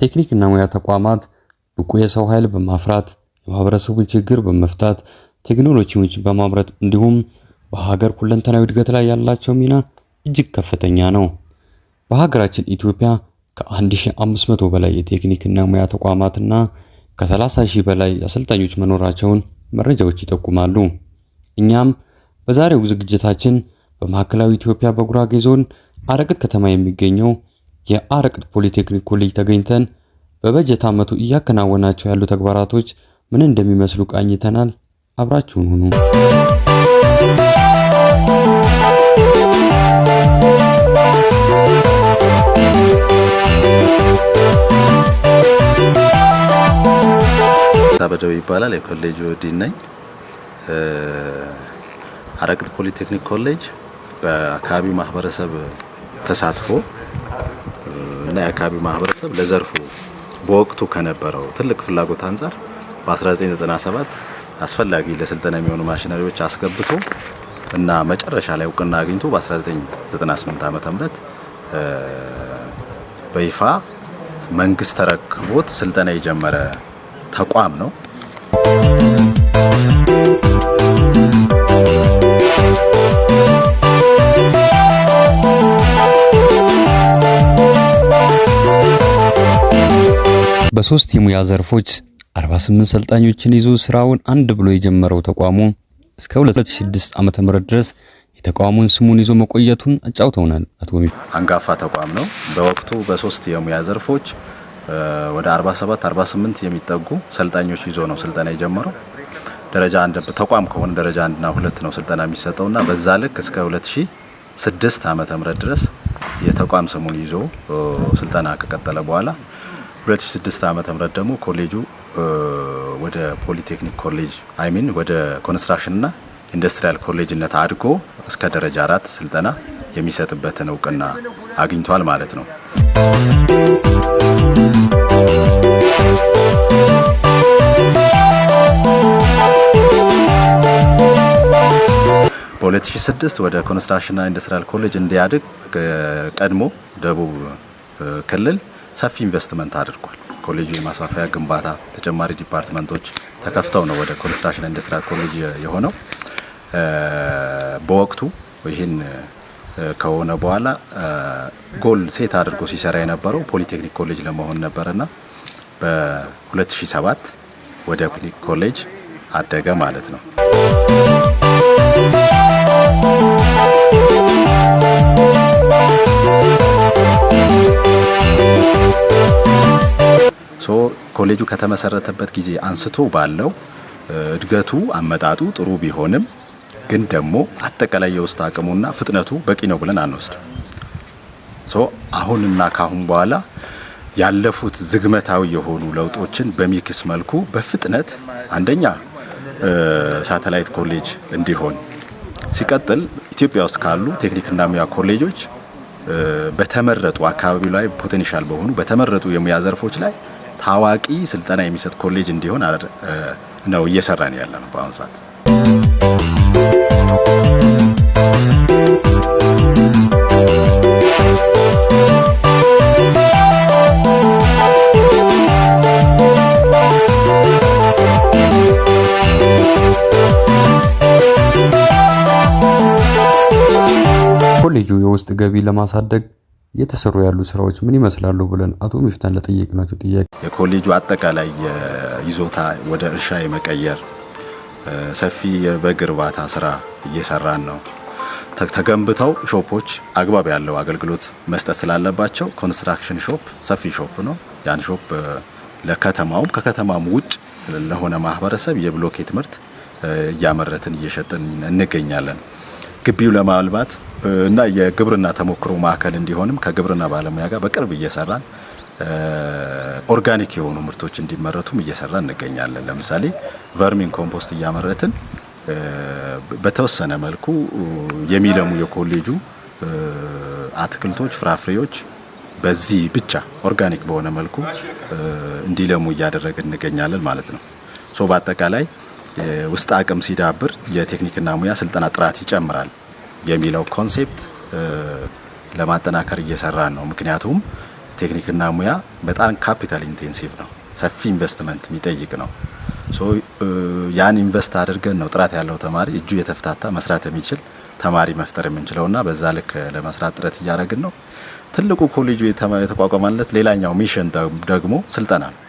ቴክኒክና ሙያ ተቋማት ብቁ የሰው ኃይል በማፍራት የማህበረሰቡን ችግር በመፍታት ቴክኖሎጂዎችን በማምረት እንዲሁም በሀገር ሁለንተናዊ እድገት ላይ ያላቸው ሚና እጅግ ከፍተኛ ነው። በሀገራችን ኢትዮጵያ ከ1500 በላይ የቴክኒክና ሙያ ተቋማትና ከ30,000 በላይ አሰልጣኞች መኖራቸውን መረጃዎች ይጠቁማሉ። እኛም በዛሬው ዝግጅታችን በማዕከላዊ ኢትዮጵያ በጉራጌ ዞን አረቅት ከተማ የሚገኘው የአረቅት ፖሊቴክኒክ ኮሌጅ ተገኝተን በበጀት ዓመቱ እያከናወናቸው ያሉ ተግባራቶች ምን እንደሚመስሉ ቃኝተናል። አብራችሁን ሁኑ። ታበደው ይባላል። የኮሌጁ ዲን ነኝ። አረቅት ፖሊቴክኒክ ኮሌጅ በአካባቢው ማህበረሰብ ተሳትፎ እና የአካባቢው ማህበረሰብ ለዘርፉ በወቅቱ ከነበረው ትልቅ ፍላጎት አንፃር በ1997 አስፈላጊ ለስልጠና የሚሆኑ ማሽነሪዎች አስገብቶ እና መጨረሻ ላይ እውቅና አግኝቶ በ1998 ዓ.ም በይፋ መንግስት ተረክቦት ስልጠና የጀመረ ተቋም ነው። በሶስት የሙያ ዘርፎች 48 ሰልጣኞችን ይዞ ስራውን አንድ ብሎ የጀመረው ተቋሙ እስከ 2006 ዓ.ም ድረስ የተቋሙን ስሙን ይዞ መቆየቱን አጫውተውናል። አቶ አንጋፋ ተቋም ነው። በወቅቱ በሶስት የሙያ ዘርፎች ወደ 47-48 የሚጠጉ ሰልጣኞች ይዞ ነው ስልጠና የጀመረው። ደረጃ 1 ተቋም ከሆነ ደረጃ 1 እና 2 ነው ስልጠና የሚሰጠውና በዛ ልክ እስከ 2006 ዓ.ም ድረስ የተቋም ስሙን ይዞ ስልጠና ከቀጠለ በኋላ 2006 ዓ.ም ደግሞ ኮሌጁ ወደ ፖሊቴክኒክ ኮሌጅ ወደ ኮንስትራክሽን እና ኢንዱስትሪያል ኮሌጅነት አድጎ እስከ ደረጃ 4 ስልጠና የሚሰጥበትን እውቅና አግኝቷል ማለት ነው። በ2006 ወደ ኮንስትራክሽን እና ኢንዱስትሪያል ኮሌጅ እንዲያድግ ቀድሞ ደቡብ ክልል ሰፊ ኢንቨስትመንት አድርጓል። ኮሌጁ የማስፋፊያ ግንባታ ተጨማሪ ዲፓርትመንቶች ተከፍተው ነው ወደ ኮንስትራክሽን ኢንዱስትሪያል ኮሌጅ የሆነው። በወቅቱ ይህን ከሆነ በኋላ ጎል ሴት አድርጎ ሲሰራ የነበረው ፖሊቴክኒክ ኮሌጅ ለመሆን ነበርና በ2007 ወደ ፖሊቴክኒክ ኮሌጅ አደገ ማለት ነው። ኮሌጁ ከተመሰረተበት ጊዜ አንስቶ ባለው እድገቱ አመጣጡ ጥሩ ቢሆንም ግን ደግሞ አጠቃላይ የውስጥ አቅሙና ፍጥነቱ በቂ ነው ብለን አንወስድም። አሁንና ካሁን በኋላ ያለፉት ዝግመታዊ የሆኑ ለውጦችን በሚክስ መልኩ በፍጥነት አንደኛ ሳተላይት ኮሌጅ እንዲሆን ሲቀጥል ኢትዮጵያ ውስጥ ካሉ ቴክኒክና ሙያ ኮሌጆች በተመረጡ አካባቢው ላይ ፖቴንሻል በሆኑ በተመረጡ የሙያ ዘርፎች ላይ ታዋቂ ስልጠና የሚሰጥ ኮሌጅ እንዲሆን ነው እየሰራን ያለነው በአሁኑ ሰዓት። ኮሌጁ የውስጥ ገቢ ለማሳደግ የተሰሩ ያሉ ስራዎች ምን ይመስላሉ ብለን አቶ ሚፍታን ለጠየቅናቸው ጥያቄ የኮሌጁ አጠቃላይ ይዞታ ወደ እርሻ የመቀየር ሰፊ የበግ እርባታ ስራ እየሰራን ነው። ተገንብተው ሾፖች አግባብ ያለው አገልግሎት መስጠት ስላለባቸው ኮንስትራክሽን ሾፕ ሰፊ ሾፕ ነው። ያን ሾፕ ለከተማውም ከከተማም ውጭ ለሆነ ማህበረሰብ የብሎኬት ምርት እያመረትን እየሸጥን እንገኛለን። ግቢው ለማልማት እና የግብርና ተሞክሮ ማዕከል እንዲሆንም ከግብርና ባለሙያ ጋር በቅርብ እየሰራን ኦርጋኒክ የሆኑ ምርቶች እንዲመረቱም እየሰራን እንገኛለን። ለምሳሌ ቨርሚን ኮምፖስት እያመረትን በተወሰነ መልኩ የሚለሙ የኮሌጁ አትክልቶች፣ ፍራፍሬዎች በዚህ ብቻ ኦርጋኒክ በሆነ መልኩ እንዲለሙ እያደረግን እንገኛለን ማለት ነው። በአጠቃላይ ውስጥ አቅም ሲዳብር የቴክኒክና ሙያ ስልጠና ጥራት ይጨምራል የሚለው ኮንሴፕት ለማጠናከር እየሰራን ነው። ምክንያቱም ቴክኒክና ሙያ በጣም ካፒታል ኢንቴንሲቭ ነው፣ ሰፊ ኢንቨስትመንት የሚጠይቅ ነው። ያን ኢንቨስት አድርገን ነው ጥራት ያለው ተማሪ እጁ የተፍታታ መስራት የሚችል ተማሪ መፍጠር የምንችለውና በዛ ልክ ለመስራት ጥረት እያደረግን ነው። ትልቁ ኮሌጁ የተቋቋመለት ሌላኛው ሚሽን ደግሞ ስልጠና ነው።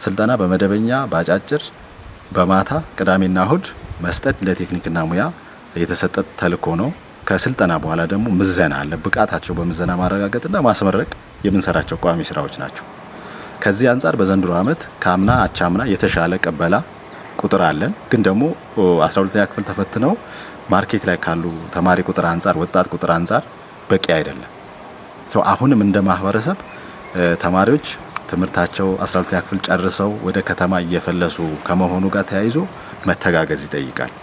ስልጠና በመደበኛ ባጫጭር በማታ ቅዳሜና እሁድ መስጠት ለቴክኒክና ሙያ የተሰጠ ተልእኮ ነው። ከስልጠና በኋላ ደግሞ ምዘና አለ። ብቃታቸው በምዘና ማረጋገጥና ማስመረቅ የምንሰራቸው ቋሚ ስራዎች ናቸው። ከዚህ አንፃር በዘንድሮ ዓመት ካምና አቻምና የተሻለ ቀበላ ቁጥር አለን። ግን ደግሞ 12ኛ ክፍል ተፈትነው ማርኬት ላይ ካሉ ተማሪ ቁጥር አንፃር ወጣት ቁጥር አንፃር በቂ አይደለም። አሁንም እንደ ማህበረሰብ ተማሪዎች ትምህርታቸው 12ኛ ክፍል ጨርሰው ወደ ከተማ እየፈለሱ ከመሆኑ ጋር ተያይዞ መተጋገዝ ይጠይቃል።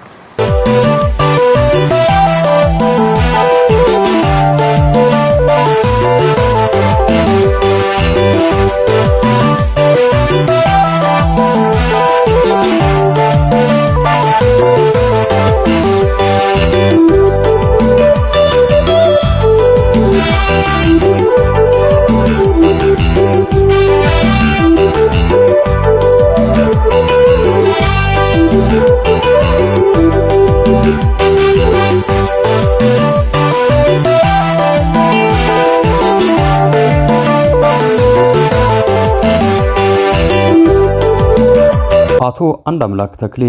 አቶ አንዳምላክ ተክሌ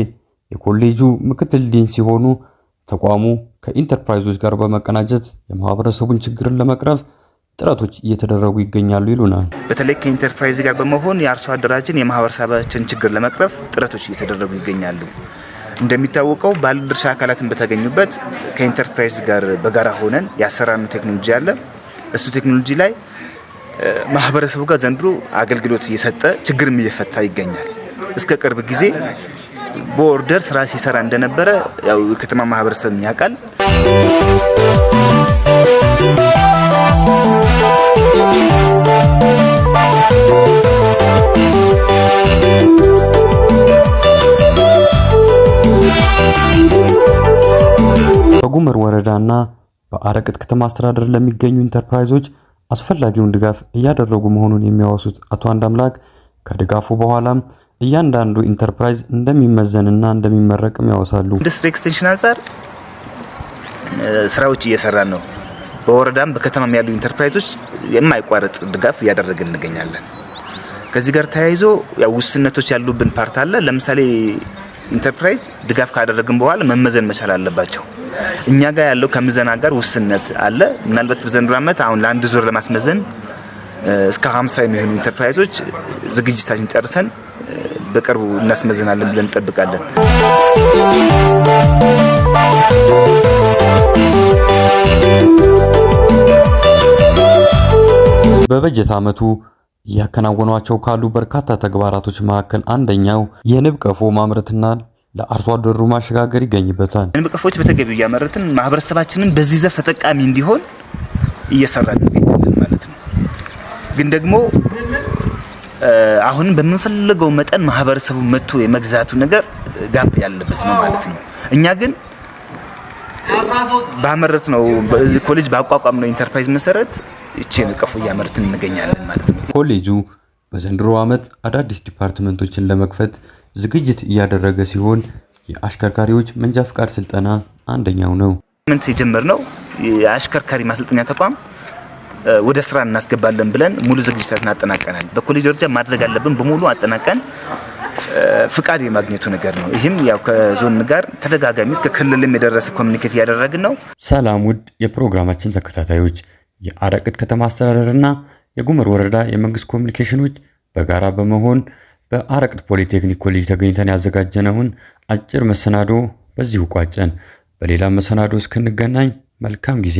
የኮሌጁ ምክትል ዲን ሲሆኑ ተቋሙ ከኢንተርፕራይዞች ጋር በመቀናጀት የማህበረሰቡን ችግርን ለመቅረፍ ጥረቶች እየተደረጉ ይገኛሉ ይሉናል። በተለይ ከኢንተርፕራይዝ ጋር በመሆን የአርሶ አደራችን የማህበረሰባችን ችግር ለመቅረፍ ጥረቶች እየተደረጉ ይገኛሉ። እንደሚታወቀው ባለድርሻ አካላትን በተገኙበት ከኢንተርፕራይዝ ጋር በጋራ ሆነን ያሰራነው ቴክኖሎጂ አለ። እሱ ቴክኖሎጂ ላይ ማህበረሰቡ ጋር ዘንድሮ አገልግሎት እየሰጠ ችግርም እየፈታ ይገኛል። እስከ ቅርብ ጊዜ በኦርደር ስራ ሲሰራ እንደነበረ ያው የከተማ ማህበረሰብ ያውቃል። በጉመር ወረዳና በአረቅት ከተማ አስተዳደር ለሚገኙ ኢንተርፕራይዞች አስፈላጊውን ድጋፍ እያደረጉ መሆኑን የሚያወሱት አቶ አንዳምላክ ከድጋፉ በኋላም እያንዳንዱ ኢንተርፕራይዝ እንደሚመዘንና እንደሚመረቅም ያወሳሉ። ኢንዱስትሪ ኤክስቴንሽን አንፃር ስራዎች እየሰራን ነው። በወረዳም በከተማም ያሉ ኢንተርፕራይዞች የማይቋረጥ ድጋፍ እያደረግን እንገኛለን። ከዚህ ጋር ተያይዞ ያው ውስንነቶች ያሉብን ፓርት አለ። ለምሳሌ ኢንተርፕራይዝ ድጋፍ ካደረግን በኋላ መመዘን መቻል አለባቸው። እኛ ጋር ያለው ከምዘና ጋር ውስንነት አለ። ምናልባት በዘንድሮ ዓመት አሁን ለአንድ ዙር ለማስመዘን እስከ 50 የሚሆኑ ኢንተርፕራይዞች ዝግጅታችን ጨርሰን በቅርቡ እናስመዘናለን ብለን እንጠብቃለን። በበጀት ዓመቱ ያከናወኗቸው ካሉ በርካታ ተግባራቶች መካከል አንደኛው የንብ ቀፎ ማምረትና ለአርሶ አደሩ ማሸጋገር ይገኝበታል። ንብ ቀፎዎች በተገቢው ያመረትን ማህበረሰባችንን በዚህ ዘርፍ ተጠቃሚ እንዲሆን እየሰራን እንገኛለን ማለት ነው። ግን ደግሞ አሁን በምንፈልገው መጠን ማህበረሰቡ መጥቶ የመግዛቱ ነገር ጋፕ ያለበት ነው ማለት ነው። እኛ ግን ባመረት ነው ኮሌጅ ባቋቋም ነው ኢንተርፕራይዝ መሰረት እቺን ቀፎ ያመርትን እንገኛለን ማለት ነው። ኮሌጁ በዘንድሮ ዓመት አዳዲስ ዲፓርትመንቶችን ለመክፈት ዝግጅት እያደረገ ሲሆን የአሽከርካሪዎች መንጃ ፍቃድ ስልጠና አንደኛው ነው። ምን የጀመርነው የአሽከርካሪ ማሰልጠኛ ተቋም ወደ ስራ እናስገባለን ብለን ሙሉ ዝግጅታችንን አጠናቀናል። በኮሌጅ ደረጃ ማድረግ አለብን በሙሉ አጠናቀን ፍቃድ የማግኘቱ ነገር ነው። ይህም ያው ከዞን ጋር ተደጋጋሚ እስከ ክልልም የደረሰ ኮሙኒኬት ያደረግን ነው። ሰላም ውድ የፕሮግራማችን ተከታታዮች፣ የአረቅት ከተማ አስተዳደርና የጉመር ወረዳ የመንግስት ኮሙኒኬሽኖች በጋራ በመሆን በአረቅት ፖሊቴክኒክ ኮሌጅ ተገኝተን ያዘጋጀነውን አጭር መሰናዶ በዚሁ ቋጨን። በሌላ መሰናዶ እስክንገናኝ መልካም ጊዜ።